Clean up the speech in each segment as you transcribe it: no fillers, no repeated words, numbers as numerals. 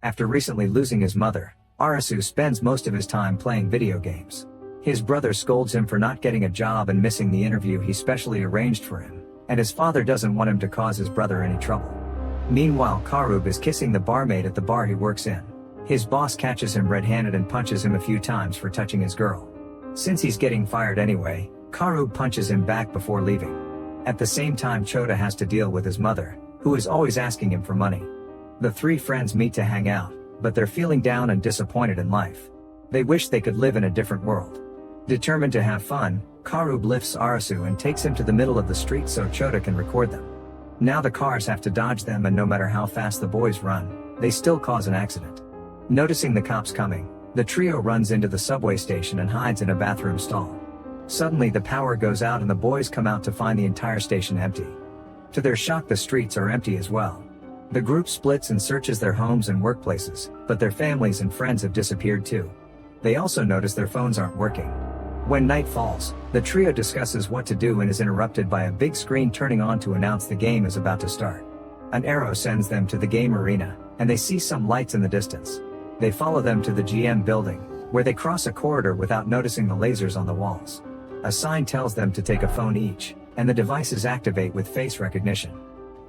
After recently losing his mother, Arasu spends most of his time playing video games. His brother scolds him for not getting a job and missing the interview he specially arranged for him, and his father doesn't want him to cause his brother any trouble. Meanwhile, Karub is kissing the barmaid at the bar he works in. His boss catches him red-handed and punches him a few times for touching his girl. Since he's getting fired anyway, Karub punches him back before leaving. At the same time, Chota has to deal with his mother, who is always asking him for money. The three friends meet to hang out, but they're feeling down and disappointed in life. They wish they could live in a different world. Determined to have fun, Karub lifts Arasu and takes him to the middle of the street so Chota can record them. Now the cars have to dodge them, and no matter how fast the boys run, they still cause an accident. Noticing the cops coming, the trio runs into the subway station and hides in a bathroom stall. Suddenly the power goes out and the boys come out to find the entire station empty. To their shock, the streets are empty as well. The group splits and searches their homes and workplaces, but their families and friends have disappeared too. They also notice their phones aren't working. When night falls, the trio discusses what to do and is interrupted by a big screen turning on to announce the game is about to start. An arrow sends them to the game arena, and they see some lights in the distance. They follow them to the GM building, where they cross a corridor without noticing the lasers on the walls. A sign tells them to take a phone each, and the devices activate with face recognition.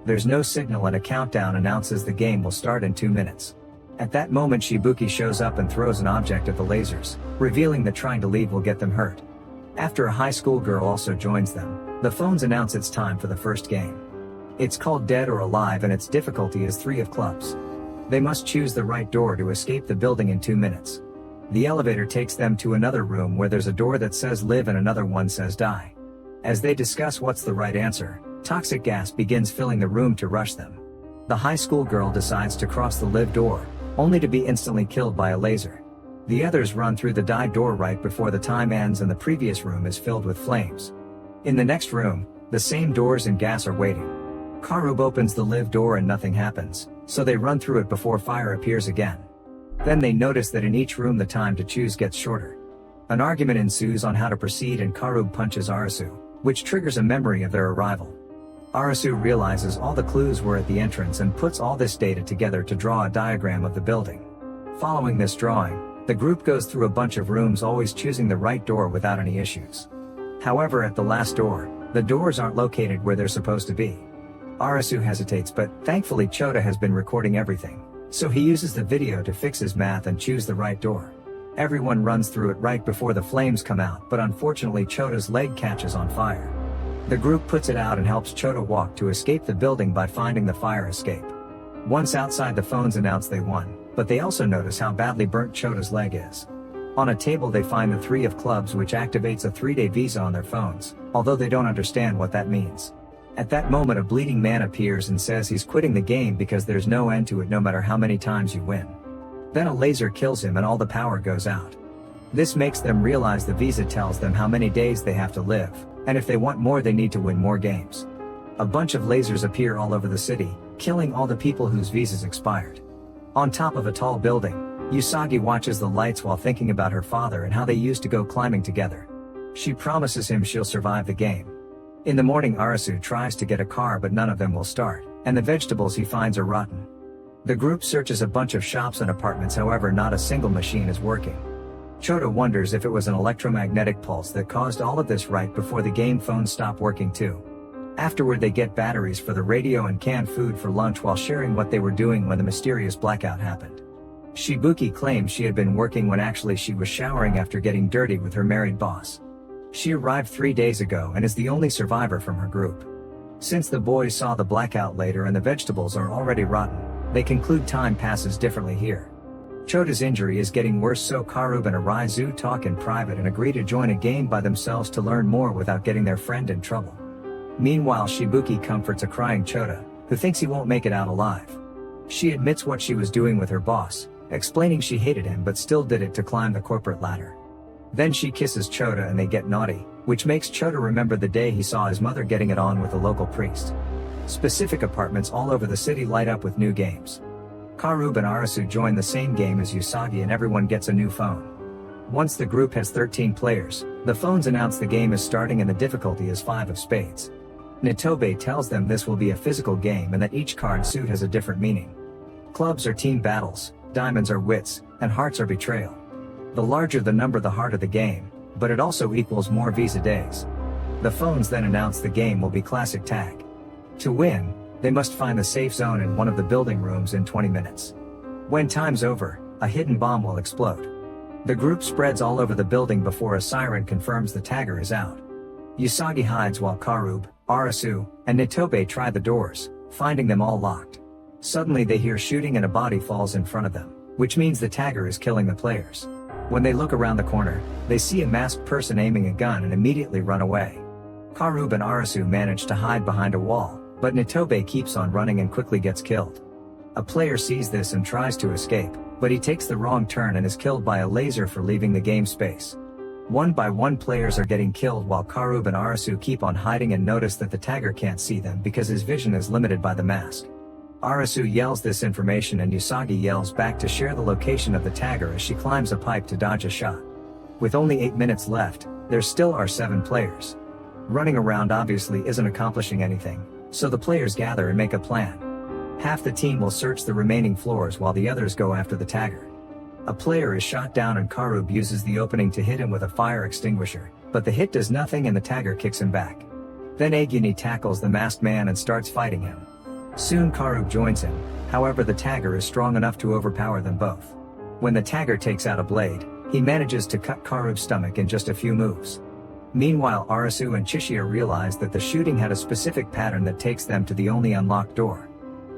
There's no signal and a countdown announces the game will start in 2 minutes. At that moment, Shibuki shows up and throws an object at the lasers, revealing that trying to leave will get them hurt. After a high school girl also joins them, the phones announce it's time for the first game. It's called Dead or Alive and its difficulty is 3 of clubs. They must choose the right door to escape the building in 2 minutes. The elevator takes them to another room where there's a door that says live and another one says die. As they discuss what's the right answer, toxic gas begins filling the room to rush them. The high school girl decides to cross the live door, only to be instantly killed by a laser. The others run through the die door right before the time ends and the previous room is filled with flames. In the next room, the same doors and gas are waiting. Karub opens the live door and nothing happens, so they run through it before fire appears again. Then they notice that in each room the time to choose gets shorter. An argument ensues on how to proceed and Karub punches Arasu, which triggers a memory of their arrival. Arasu realizes all the clues were at the entrance and puts all this data together to draw a diagram of the building. Following this drawing, the group goes through a bunch of rooms, always choosing the right door without any issues. However, at the last door, the doors aren't located where they're supposed to be. Arasu hesitates, but thankfully Chota has been recording everything, so he uses the video to fix his math and choose the right door. Everyone runs through it right before the flames come out, but unfortunately Chota's leg catches on fire. The group puts it out and helps Chota walk to escape the building by finding the fire escape. Once outside, the phones announce they won, but they also notice how badly burnt Chota's leg is. On a table they find the 3 of clubs, which activates a 3-day visa on their phones, although they don't understand what that means. At that moment, a bleeding man appears and says he's quitting the game because there's no end to it no matter how many times you win. Then a laser kills him and all the power goes out. This makes them realize the visa tells them how many days they have to live, and if they want more they need to win more games. A bunch of lasers appear all over the city, killing all the people whose visas expired. On top of a tall building, Usagi watches the lights while thinking about her father and how they used to go climbing together. She promises him she'll survive the game. In the morning, Arasu tries to get a car but none of them will start, and the vegetables he finds are rotten. The group searches a bunch of shops and apartments, however not a single machine is working. Chota wonders if it was an electromagnetic pulse that caused all of this right before the game phones stop working too. Afterward they get batteries for the radio and canned food for lunch while sharing what they were doing when the mysterious blackout happened. Shibuki claims she had been working when actually she was showering after getting dirty with her married boss. She arrived 3 days ago and is the only survivor from her group. Since the boys saw the blackout later and the vegetables are already rotten, they conclude time passes differently here. Chota's injury is getting worse, so Karub and Araizu talk in private and agree to join a game by themselves to learn more without getting their friend in trouble. Meanwhile, Shibuki comforts a crying Chota, who thinks he won't make it out alive. She admits what she was doing with her boss, explaining she hated him but still did it to climb the corporate ladder. Then she kisses Chota and they get naughty, which makes Chota remember the day he saw his mother getting it on with a local priest. Specific apartments all over the city light up with new games. Karub and Arasu join the same game as Usagi and everyone gets a new phone. Once the group has 13 players, the phones announce the game is starting and the difficulty is 5 of spades. Nitobe tells them this will be a physical game and that each card suit has a different meaning. Clubs are team battles, diamonds are wits, and hearts are betrayal. The larger the number, the harder the game, but it also equals more Visa days. The phones then announce the game will be classic tag. To win, they must find the safe zone in one of the building rooms in 20 minutes. When time's over, a hidden bomb will explode. The group spreads all over the building before a siren confirms the tagger is out. Usagi hides while Karub, Arasu, and Nitobe try the doors, finding them all locked. Suddenly they hear shooting and a body falls in front of them, which means the tagger is killing the players. When they look around the corner, they see a masked person aiming a gun and immediately run away. Karub and Arasu manage to hide behind a wall, but Nitobe keeps on running and quickly gets killed. A player sees this and tries to escape, but he takes the wrong turn and is killed by a laser for leaving the game space. One by one players are getting killed while Karub and Arasu keep on hiding and notice that the tagger can't see them because his vision is limited by the mask. Arasu yells this information and Usagi yells back to share the location of the tagger as she climbs a pipe to dodge a shot. With only 8 minutes left, there still are 7 players. Running around obviously isn't accomplishing anything, so the players gather and make a plan. Half the team will search the remaining floors while the others go after the tagger. A player is shot down and Karub uses the opening to hit him with a fire extinguisher, but the hit does nothing and the tagger kicks him back. Then Aguni tackles the masked man and starts fighting him. Soon Karub joins him, however the tagger is strong enough to overpower them both. When the tagger takes out a blade, he manages to cut Karub's stomach in just a few moves. Meanwhile Arasu and Chishia realize that the shooting had a specific pattern that takes them to the only unlocked door.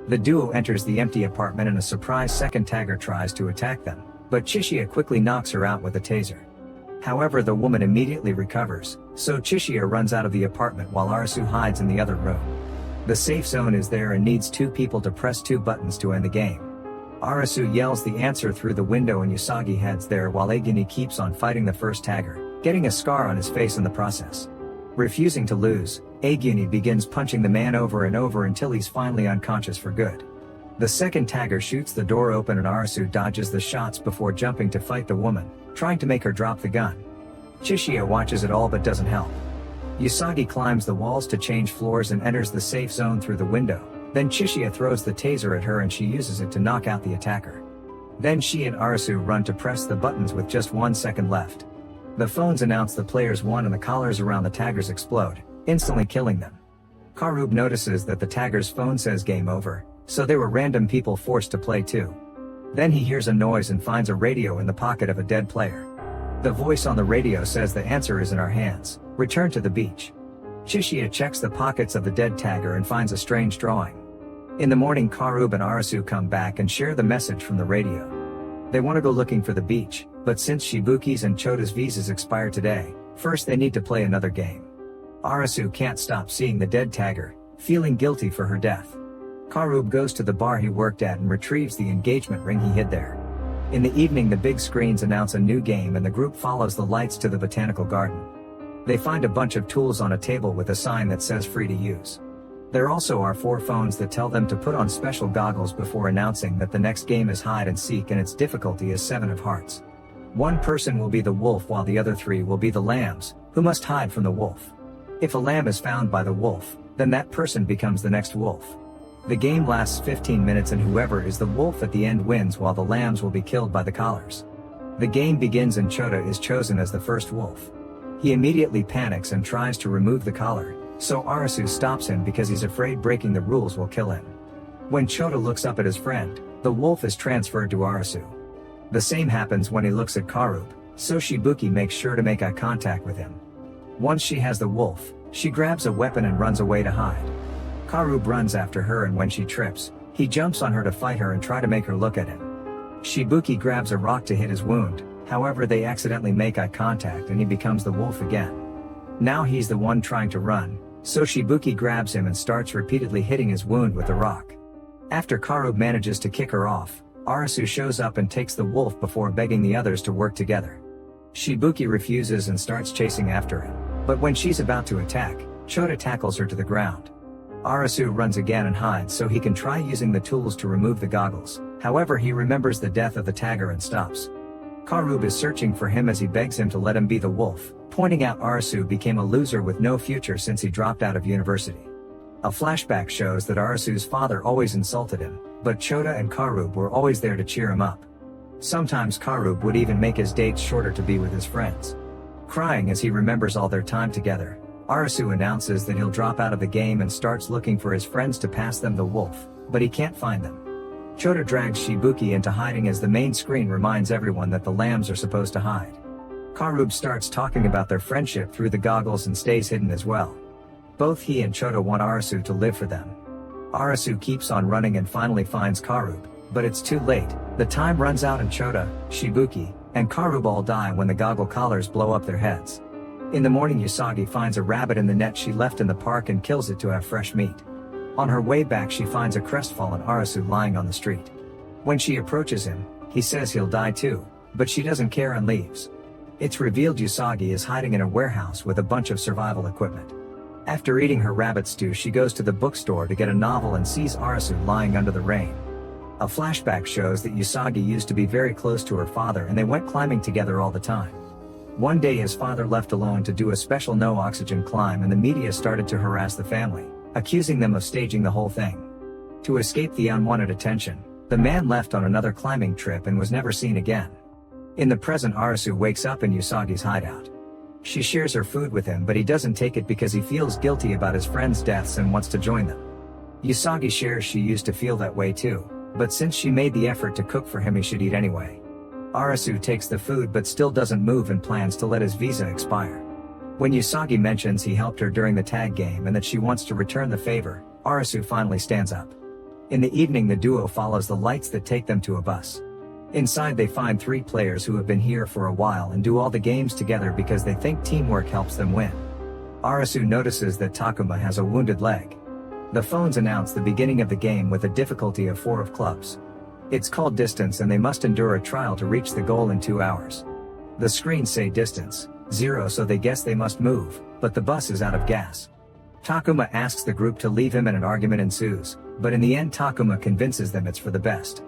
The duo enters the empty apartment and a surprise second tagger tries to attack them, but Chishia quickly knocks her out with a taser. However, the woman immediately recovers, so Chishia runs out of the apartment while Arasu hides in the other room. The safe zone is there and needs 2 people to press 2 buttons to end the game. Arasu yells the answer through the window and Usagi heads there while Aguni keeps on fighting the first tagger, getting a scar on his face in the process. Refusing to lose, Aguni begins punching the man over and over until he's finally unconscious for good. The second tagger shoots the door open and Arasu dodges the shots before jumping to fight the woman, trying to make her drop the gun. Chishia watches it all but doesn't help. Usagi climbs the walls to change floors and enters the safe zone through the window, then Chishia throws the taser at her and she uses it to knock out the attacker. Then she and Arasu run to press the buttons with just 1 second left. The phones announce the players won and the collars around the taggers explode, instantly killing them. Karub notices that the tagger's phone says game over, so there were random people forced to play too. Then he hears a noise and finds a radio in the pocket of a dead player. The voice on the radio says the answer is in our hands, return to the beach. Chishia checks the pockets of the dead tagger and finds a strange drawing. In the morning Karub and Arasu come back and share the message from the radio. They want to go looking for the beach, but since Shibuki's and Chota's visas expire today, first they need to play another game. Arasu can't stop seeing the dead tagger, feeling guilty for her death. Karub goes to the bar he worked at and retrieves the engagement ring he hid there. In the evening the big screens announce a new game and the group follows the lights to the botanical garden. They find a bunch of tools on a table with a sign that says free to use. There also are 4 phones that tell them to put on special goggles before announcing that the next game is hide and seek and its difficulty is 7 of hearts. One person will be the wolf while the other 3 will be the lambs, who must hide from the wolf. If a lamb is found by the wolf, then that person becomes the next wolf. The game lasts 15 minutes and whoever is the wolf at the end wins while the lambs will be killed by the collars. The game begins and Chota is chosen as the first wolf. He immediately panics and tries to remove the collar, so Arasu stops him because he's afraid breaking the rules will kill him. When Chota looks up at his friend, the wolf is transferred to Arasu. The same happens when he looks at Karub, so Shibuki makes sure to make eye contact with him. Once she has the wolf, she grabs a weapon and runs away to hide. Karub runs after her and when she trips, he jumps on her to fight her and try to make her look at him. Shibuki grabs a rock to hit his wound, however they accidentally make eye contact and he becomes the wolf again. Now he's the one trying to run, so Shibuki grabs him and starts repeatedly hitting his wound with the rock. After Karub manages to kick her off, Arasu shows up and takes the wolf before begging the others to work together. Shibuki refuses and starts chasing after him, but when she's about to attack, Chota tackles her to the ground. Arasu runs again and hides so he can try using the tools to remove the goggles, however he remembers the death of the tagger and stops. Karub is searching for him as he begs him to let him be the wolf, pointing out Arasu became a loser with no future since he dropped out of university. A flashback shows that Arasu's father always insulted him, but Chota and Karub were always there to cheer him up. Sometimes Karub would even make his dates shorter to be with his friends. Crying as he remembers all their time together, Arasu announces that he'll drop out of the game and starts looking for his friends to pass them the wolf, but he can't find them. Chota drags Shibuki into hiding as the main screen reminds everyone that the lambs are supposed to hide. Karub starts talking about their friendship through the goggles and stays hidden as well. Both he and Chota want Arasu to live for them. Arasu keeps on running and finally finds Karub, but it's too late. The time runs out and Chota, Shibuki, and Karub all die when the goggle collars blow up their heads. In the morning, Usagi finds a rabbit in the net she left in the park and kills it to have fresh meat. On her way back, she finds a crestfallen Arasu lying on the street. When she approaches him, he says he'll die too, but she doesn't care and leaves. It's revealed Usagi is hiding in a warehouse with a bunch of survival equipment. After eating her rabbit stew, she goes to the bookstore to get a novel and sees Arasu lying under the rain. A flashback shows that Usagi used to be very close to her father and they went climbing together all the time. One day his father left alone to do a special no-oxygen climb and the media started to harass the family, accusing them of staging the whole thing. To escape the unwanted attention, the man left on another climbing trip and was never seen again. In the present, Arasu wakes up in Usagi's hideout. She shares her food with him, but he doesn't take it because he feels guilty about his friends' deaths and wants to join them. Usagi shares she used to feel that way too, but since she made the effort to cook for him, he should eat anyway. Arasu takes the food but still doesn't move and plans to let his visa expire. When Usagi mentions he helped her during the tag game and that she wants to return the favor, Arasu finally stands up. In the evening, the duo follows the lights that take them to a bus. Inside they find 3 players who have been here for a while and do all the games together because they think teamwork helps them win. Arasu notices that Takuma has a wounded leg. The phones announce the beginning of the game with a difficulty of 4 of clubs. It's called distance and they must endure a trial to reach the goal in 2 hours. The screens say distance 0, so they guess they must move, but the bus is out of gas. Takuma asks the group to leave him and an argument ensues, but in the end Takuma convinces them it's for the best.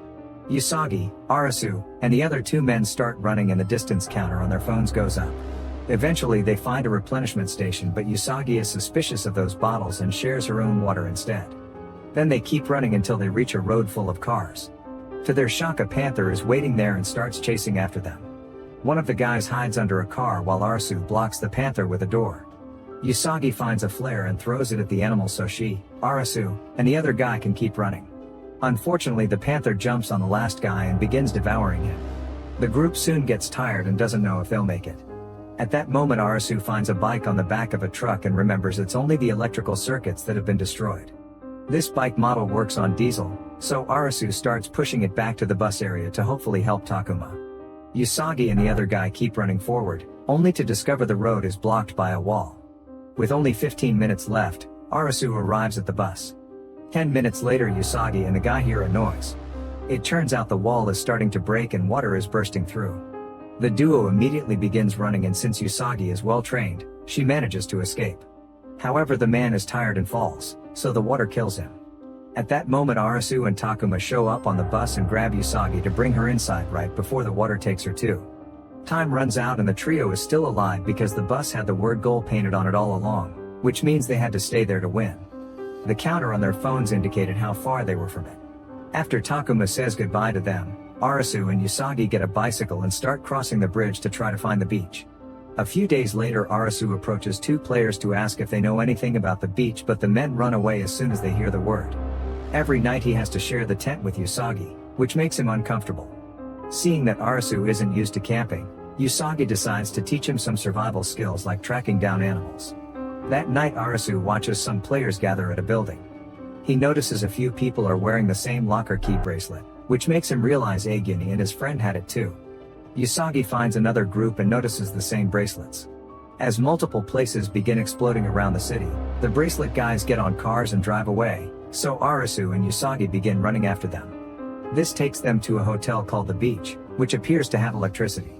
Usagi, Arasu, and the other 2 men start running and the distance counter on their phones goes up. Eventually they find a replenishment station, but Usagi is suspicious of those bottles and shares her own water instead. Then they keep running until they reach a road full of cars. To their shock, a panther is waiting there and starts chasing after them. One of the guys hides under a car while Arasu blocks the panther with a door. Usagi finds a flare and throws it at the animal so she, Arasu, and the other guy can keep running. Unfortunately, the panther jumps on the last guy and begins devouring him. The group soon gets tired and doesn't know if they'll make it. At that moment, Arasu finds a bike on the back of a truck and remembers it's only the electrical circuits that have been destroyed. This bike model works on diesel, so Arasu starts pushing it back to the bus area to hopefully help Takuma. Usagi and the other guy keep running forward, only to discover the road is blocked by a wall. With only 15 minutes left, Arasu arrives at the bus. 10 minutes later, Usagi and the guy hear a noise. It turns out the wall is starting to break and water is bursting through. The duo immediately begins running, and since Usagi is well trained, she manages to escape. However, the man is tired and falls, so the water kills him. At that moment, Arasu and Takuma show up on the bus and grab Usagi to bring her inside right before the water takes her too. Time runs out and the trio is still alive because the bus had the word goal painted on it all along, which means they had to stay there to win. The counter on their phones indicated how far they were from it. After Takuma says goodbye to them, Arasu and Usagi get a bicycle and start crossing the bridge to try to find the beach. A few days later, Arasu approaches 2 players to ask if they know anything about the beach, but the men run away as soon as they hear the word. Every night he has to share the tent with Usagi, which makes him uncomfortable. Seeing that Arasu isn't used to camping, Usagi decides to teach him some survival skills like tracking down animals. That night, Arasu watches some players gather at a building. He notices a few people are wearing the same locker key bracelet, which makes him realize Aguni and his friend had it too. Usagi finds another group and notices the same bracelets. As multiple places begin exploding around the city, the bracelet guys get on cars and drive away, so Arasu and Usagi begin running after them. This takes them to a hotel called the Beach, which appears to have electricity.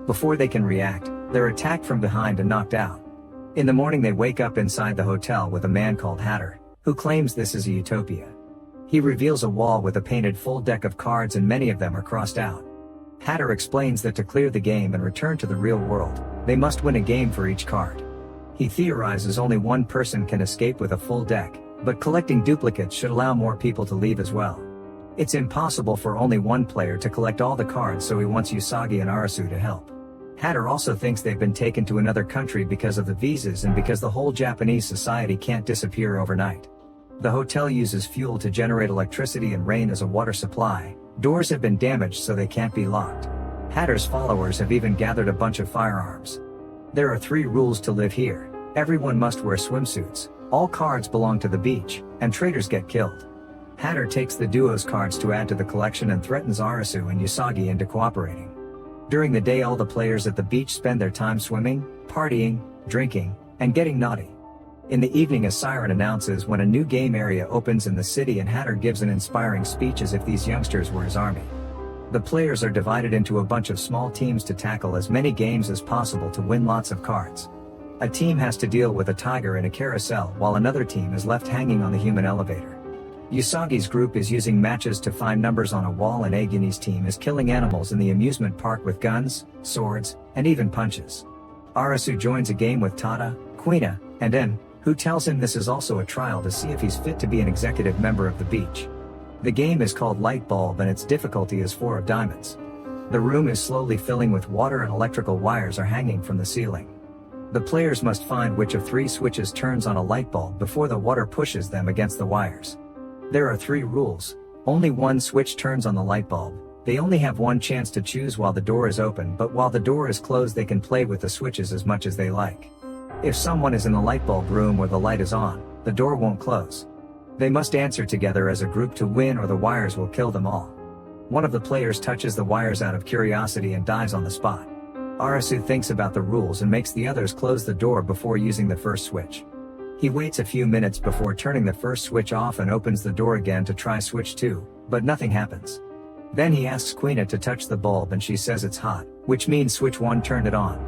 Before they can react, they're attacked from behind and knocked out. In the morning, they wake up inside the hotel with a man called Hatter, who claims this is a utopia. He reveals a wall with a painted full deck of cards and many of them are crossed out. Hatter explains that to clear the game and return to the real world, they must win a game for each card. He theorizes only one person can escape with a full deck, but collecting duplicates should allow more people to leave as well. It's impossible for only one player to collect all the cards, so he wants Usagi and Arasu to help. Hatter also thinks they've been taken to another country because of the visas and because the whole Japanese society can't disappear overnight. The hotel uses fuel to generate electricity and rain as a water supply. Doors have been damaged so they can't be locked. Hatter's followers have even gathered a bunch of firearms. There are 3 rules to live here. Everyone must wear swimsuits, all cards belong to the beach, and traitors get killed. Hatter takes the duo's cards to add to the collection and threatens Arasu and Usagi into cooperating. During the day all the players at the beach spend their time swimming, partying, drinking, and getting naughty. In the evening a siren announces when a new game area opens in the city and Hatter gives an inspiring speech as if these youngsters were his army. The players are divided into a bunch of small teams to tackle as many games as possible to win lots of cards. A team has to deal with a tiger in a carousel while another team is left hanging on the human elevator. Usagi's group is using matches to find numbers on a wall and Aguni's team is killing animals in the amusement park with guns, swords, and even punches. Arasu joins a game with Tada, Quina, and En, who tells him this is also a trial to see if he's fit to be an executive member of the beach. The game is called Light Bulb and its difficulty is 4 of diamonds. The room is slowly filling with water and electrical wires are hanging from the ceiling. The players must find which of 3 switches turns on a light bulb before the water pushes them against the wires. There are 3 rules. Only one switch turns on the light bulb. They only have one chance to choose while the door is open, but while the door is closed they can play with the switches as much as they like. If someone is in the light bulb room where the light is on, the door won't close. They must answer together as a group to win or the wires will kill them all. One of the players touches the wires out of curiosity and dies on the spot. Arasu thinks about the rules and makes the others close the door before using the first switch. He waits a few minutes before turning the first switch off and opens the door again to try switch 2, but nothing happens. Then he asks Quina to touch the bulb and she says it's hot, which means switch 1 turned it on.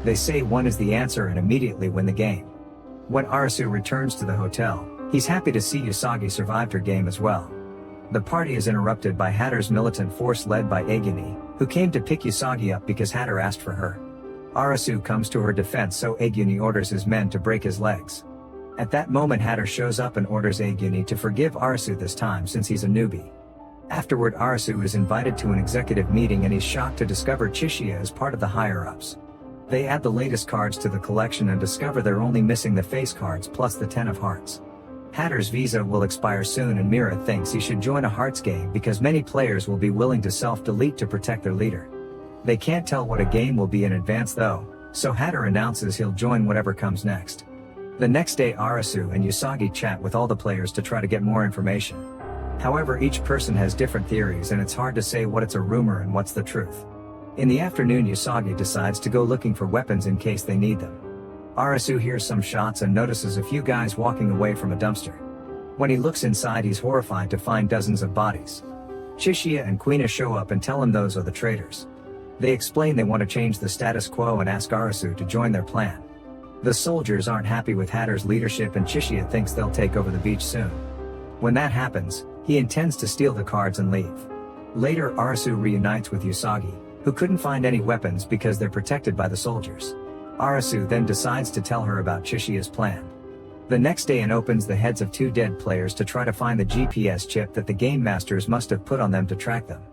They say 1 is the answer and immediately win the game. When Arasu returns to the hotel, he's happy to see Usagi survived her game as well. The party is interrupted by Hatter's militant force led by Aguni, who came to pick Usagi up because Hatter asked for her. Arasu comes to her defense so Aguni orders his men to break his legs. At that moment Hatter shows up and orders Aguni to forgive Arasu this time since he's a newbie. Afterward Arasu is invited to an executive meeting and he's shocked to discover Chishiya is part of the higher-ups. They add the latest cards to the collection and discover they're only missing the face cards plus the 10 of hearts. Hatter's visa will expire soon and Mira thinks he should join a hearts game because many players will be willing to self-delete to protect their leader. They can't tell what a game will be in advance though, so Hatter announces he'll join whatever comes next. The next day Arasu and Usagi chat with all the players to try to get more information. However, each person has different theories and it's hard to say what it's a rumor and what's the truth. In the afternoon Usagi decides to go looking for weapons in case they need them. Arasu hears some shots and notices a few guys walking away from a dumpster. When he looks inside he's horrified to find dozens of bodies. Chishiya and Quina show up and tell him those are the traitors. They explain they want to change the status quo and ask Arasu to join their plan. The soldiers aren't happy with Hatter's leadership and Chishiya thinks they'll take over the beach soon. When that happens, he intends to steal the cards and leave. Later Arasu reunites with Usagi, who couldn't find any weapons because they're protected by the soldiers. Arasu then decides to tell her about Chishiya's plan. The next day Anne opens the heads of 2 dead players to try to find the GPS chip that the game masters must have put on them to track them.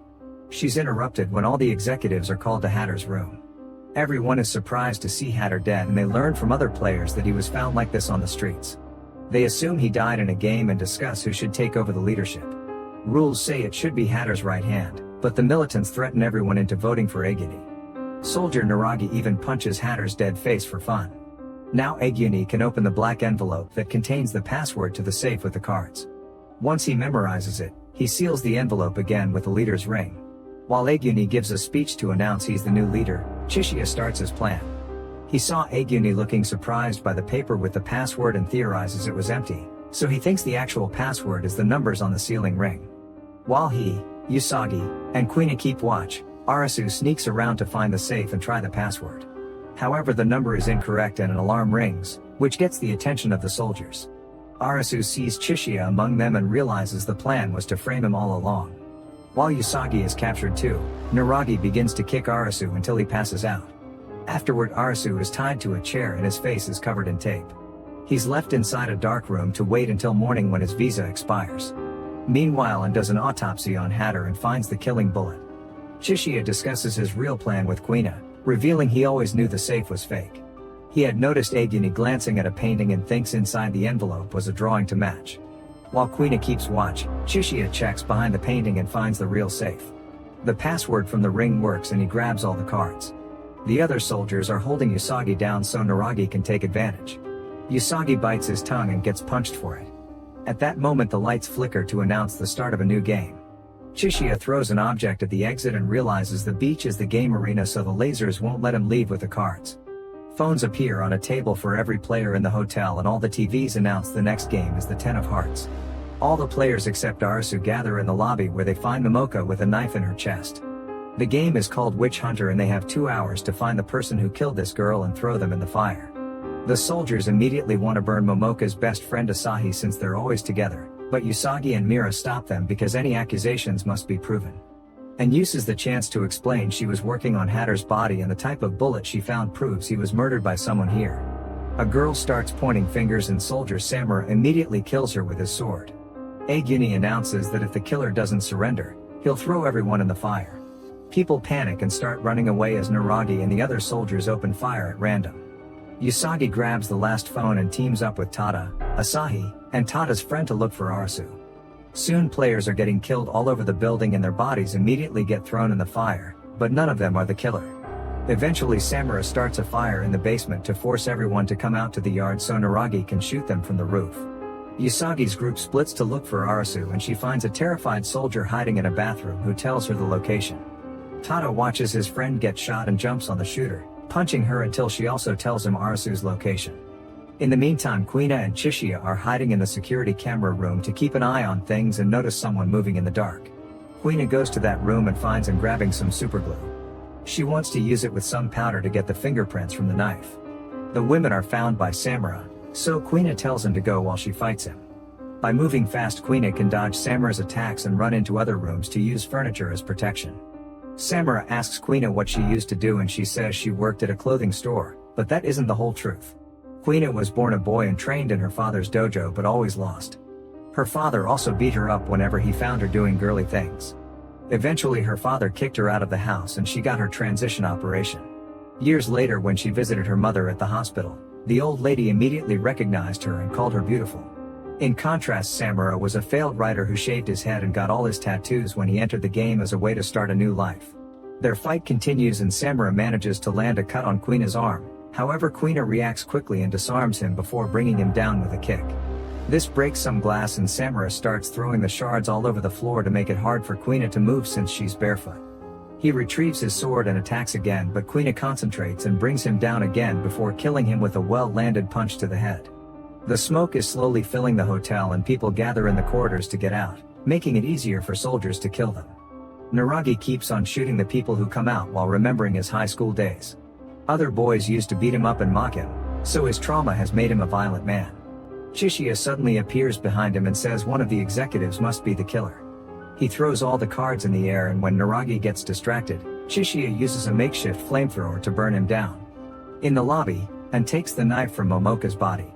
She's interrupted when all the executives are called to Hatter's room. Everyone is surprised to see Hatter dead and they learn from other players that he was found like this on the streets. They assume he died in a game and discuss who should take over the leadership. Rules say it should be Hatter's right hand, but the militants threaten everyone into voting for Aguni. Soldier Naragi even punches Hatter's dead face for fun. Now Aguni can open the black envelope that contains the password to the safe with the cards. Once he memorizes it, he seals the envelope again with the leader's ring. While Aguni gives a speech to announce he's the new leader, Chishiya starts his plan. He saw Aguni looking surprised by the paper with the password and theorizes it was empty, so he thinks the actual password is the numbers on the sealing ring. While he, Usagi, and Quina keep watch, Arasu sneaks around to find the safe and try the password. However, the number is incorrect and an alarm rings, which gets the attention of the soldiers. Arasu sees Chishiya among them and realizes the plan was to frame him all along. While Usagi is captured too, Naragi begins to kick Arasu until he passes out. Afterward Arasu is tied to a chair and his face is covered in tape. He's left inside a dark room to wait until morning when his visa expires. Meanwhile, and does an autopsy on Hatter and finds the killing bullet. Chishiya discusses his real plan with Quina, revealing he always knew the safe was fake. He had noticed Aguni glancing at a painting and thinks inside the envelope was a drawing to match. While Quina keeps watch, Chishiya checks behind the painting and finds the real safe. The password from the ring works and he grabs all the cards. The other soldiers are holding Usagi down so Naragi can take advantage. Usagi bites his tongue and gets punched for it. At that moment the lights flicker to announce the start of a new game. Chishiya throws an object at the exit and realizes the beach is the game arena, so the lasers won't let him leave with the cards. Phones appear on a table for every player in the hotel and all the TVs announce the next game is the Ten of Hearts. All the players except Arasu gather in the lobby where they find Momoka with a knife in her chest. The game is called Witch Hunter and they have 2 hours to find the person who killed this girl and throw them in the fire. The soldiers immediately want to burn Momoka's best friend Asahi since they're always together, but Usagi and Mira stop them because any accusations must be proven. And uses the chance to explain she was working on Hatter's body and the type of bullet she found proves he was murdered by someone here. A girl starts pointing fingers and soldier Samura immediately kills her with his sword. Aguni announces that if the killer doesn't surrender, he'll throw everyone in the fire. People panic and start running away as Naragi and the other soldiers open fire at random. Usagi grabs the last phone and teams up with Tada, Asahi, and Tada's friend to look for Arasu. Soon players are getting killed all over the building and their bodies immediately get thrown in the fire, but none of them are the killer. Eventually Samura starts a fire in the basement to force everyone to come out to the yard so Naragi can shoot them from the roof. Usagi's group splits to look for Arasu and she finds a terrified soldier hiding in a bathroom who tells her the location. Tada watches his friend get shot and jumps on the shooter, punching her until she also tells him Arasu's location. In the meantime, Quina and Chishiya are hiding in the security camera room to keep an eye on things and notice someone moving in the dark. Quina goes to that room and finds him grabbing some superglue. She wants to use it with some powder to get the fingerprints from the knife. The women are found by Samura, so Quina tells him to go while she fights him. By moving fast, Quina can dodge Samura's attacks and run into other rooms to use furniture as protection. Samura asks Quina what she used to do and she says she worked at a clothing store, but that isn't the whole truth. Quina was born a boy and trained in her father's dojo but always lost. Her father also beat her up whenever he found her doing girly things. Eventually her father kicked her out of the house and she got her transition operation. Years later, when she visited her mother at the hospital, the old lady immediately recognized her and called her beautiful. In contrast, Samura was a failed writer who shaved his head and got all his tattoos when he entered the game as a way to start a new life. Their fight continues and Samura manages to land a cut on Quina's arm. However, Quina reacts quickly and disarms him before bringing him down with a kick. This breaks some glass and Samura starts throwing the shards all over the floor to make it hard for Quina to move since she's barefoot. He retrieves his sword and attacks again, but Quina concentrates and brings him down again before killing him with a well-landed punch to the head. The smoke is slowly filling the hotel and people gather in the corridors to get out, making it easier for soldiers to kill them. Naragi keeps on shooting the people who come out while remembering his high school days. Other boys used to beat him up and mock him, so his trauma has made him a violent man. Chishiya suddenly appears behind him and says one of the executives must be the killer. He throws all the cards in the air and when Naragi gets distracted, Chishiya uses a makeshift flamethrower to burn him down. In the lobby, and takes the knife from Momoka's body.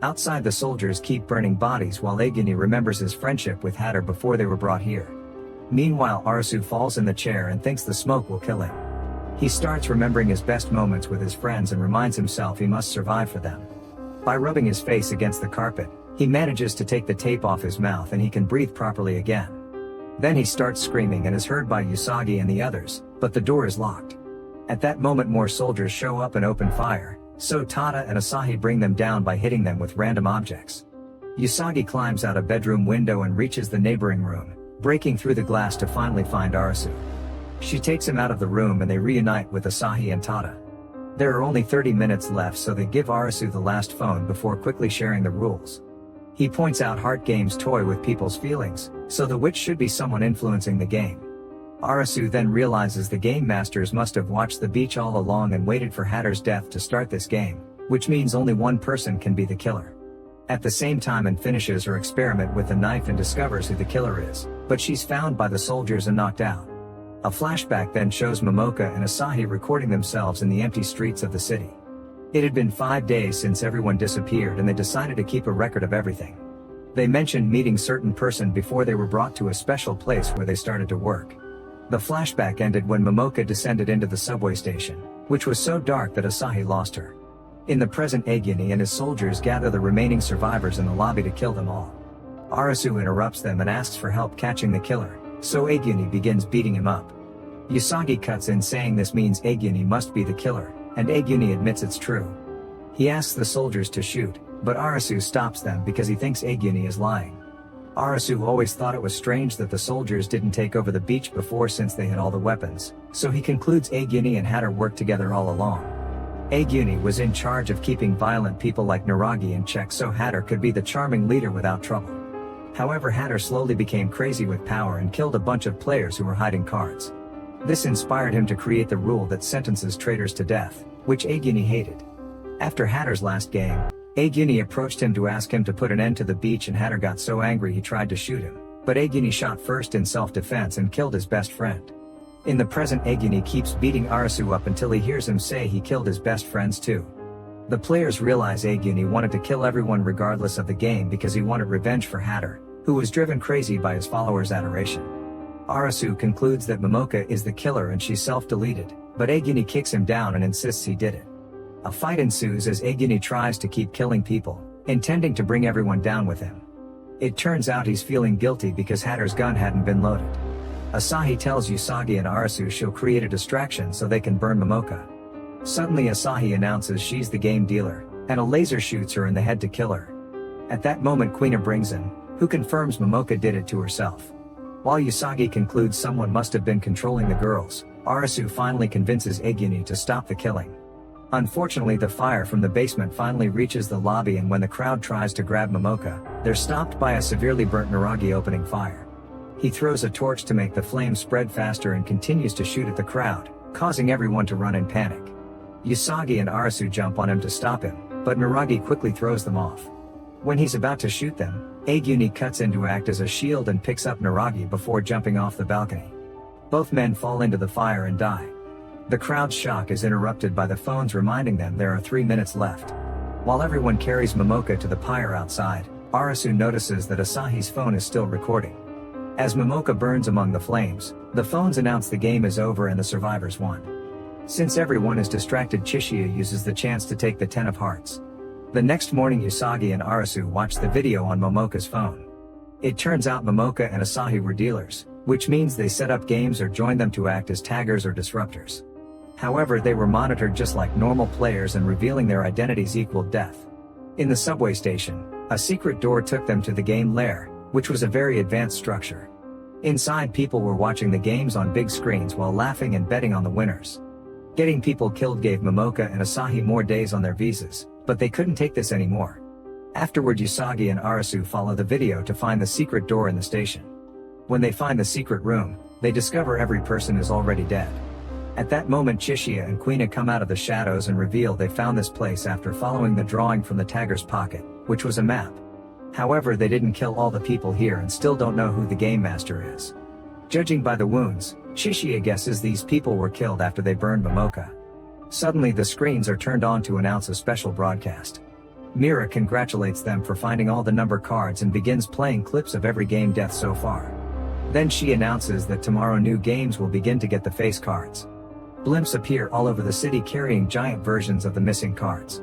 Outside, the soldiers keep burning bodies while Aguni remembers his friendship with Hatter before they were brought here. Meanwhile, Arasu falls in the chair and thinks the smoke will kill him. He starts remembering his best moments with his friends and reminds himself he must survive for them. By rubbing his face against the carpet, he manages to take the tape off his mouth and he can breathe properly again. Then he starts screaming and is heard by Usagi and the others, but the door is locked. At that moment, more soldiers show up and open fire, so Tada and Asahi bring them down by hitting them with random objects. Usagi climbs out a bedroom window and reaches the neighboring room, breaking through the glass to finally find Arasu. She takes him out of the room and they reunite with Asahi and Tada. There are only 30 minutes left, so they give Arasu the last phone before quickly sharing the rules. He points out Heart Game's toy with people's feelings, so the witch should be someone influencing the game. Arasu then realizes the game masters must have watched the beach all along and waited for Hatter's death to start this game, which means only one person can be the killer. At the same time, and finishes her experiment with the knife and discovers who the killer is, but she's found by the soldiers and knocked out. A flashback then shows Momoka and Asahi recording themselves in the empty streets of the city. It had been 5 days since everyone disappeared and they decided to keep a record of everything. They mentioned meeting certain person before they were brought to a special place where they started to work. The flashback ended when Momoka descended into the subway station, which was so dark that Asahi lost her. In the present, Aguni and his soldiers gather the remaining survivors in the lobby to kill them all. Arasu interrupts them and asks for help catching the killer, so Aguni begins beating him up. Usagi cuts in saying this means Aguni must be the killer, and Aguni admits it's true. He asks the soldiers to shoot, but Arasu stops them because he thinks Aguni is lying. Arasu always thought it was strange that the soldiers didn't take over the beach before since they had all the weapons, so he concludes Aguni and Hatter worked together all along. Aguni was in charge of keeping violent people like Naragi in check so Hatter could be the charming leader without trouble. However, Hatter slowly became crazy with power and killed a bunch of players who were hiding cards. This inspired him to create the rule that sentences traitors to death, which Aguni hated. After Hatter's last game, Aguni approached him to ask him to put an end to the beach and Hatter got so angry he tried to shoot him, but Aguni shot first in self-defense and killed his best friend. In the present, Aguni keeps beating Arasu up until he hears him say he killed his best friends too. The players realize Aguni wanted to kill everyone regardless of the game because he wanted revenge for Hatter, who was driven crazy by his followers' adoration. Arasu concludes that Momoka is the killer and she's self-deleted, but Aguni kicks him down and insists he did it. A fight ensues as Aguni tries to keep killing people, intending to bring everyone down with him. It turns out he's feeling guilty because Hatter's gun hadn't been loaded. Asahi tells Usagi and Arasu she'll create a distraction so they can burn Momoka. Suddenly Asahi announces she's the game dealer, and a laser shoots her in the head to kill her. At that moment Quina brings in, who confirms Momoka did it to herself. While Usagi concludes someone must have been controlling the girls, Arasu finally convinces Aguni to stop the killing. Unfortunately, the fire from the basement finally reaches the lobby and when the crowd tries to grab Momoka, they're stopped by a severely burnt Naragi opening fire. He throws a torch to make the flames spread faster and continues to shoot at the crowd, causing everyone to run in panic. Usagi and Arasu jump on him to stop him, but Naragi quickly throws them off. When he's about to shoot them, Aguni cuts in to act as a shield and picks up Naragi before jumping off the balcony. Both men fall into the fire and die. The crowd's shock is interrupted by the phones reminding them there are 3 minutes left. While everyone carries Momoka to the pyre outside, Arasu notices that Asahi's phone is still recording. As Momoka burns among the flames, the phones announce the game is over and the survivors won. Since everyone is distracted, Chishiya uses the chance to take the 10 of hearts. The next morning Usagi and Arasu watch the video on Momoka's phone. It turns out Momoka and Asahi were dealers, which means they set up games or joined them to act as taggers or disruptors. However, they were monitored just like normal players and revealing their identities equaled death. In the subway station, a secret door took them to the game lair, which was a very advanced structure. Inside, people were watching the games on big screens while laughing and betting on the winners. Getting people killed gave Momoka and Asahi more days on their visas, but they couldn't take this anymore. Afterward, Usagi and Arasu follow the video to find the secret door in the station. When they find the secret room, they discover every person is already dead. At that moment, Chishiya and Quina come out of the shadows and reveal they found this place after following the drawing from the tagger's pocket, which was a map. However, they didn't kill all the people here and still don't know who the game master is. Judging by the wounds, Chishiya guesses these people were killed after they burned Momoka. Suddenly the screens are turned on to announce a special broadcast. Mira congratulates them for finding all the number cards and begins playing clips of every game death so far. Then she announces that tomorrow new games will begin to get the face cards. Blimps appear all over the city carrying giant versions of the missing cards.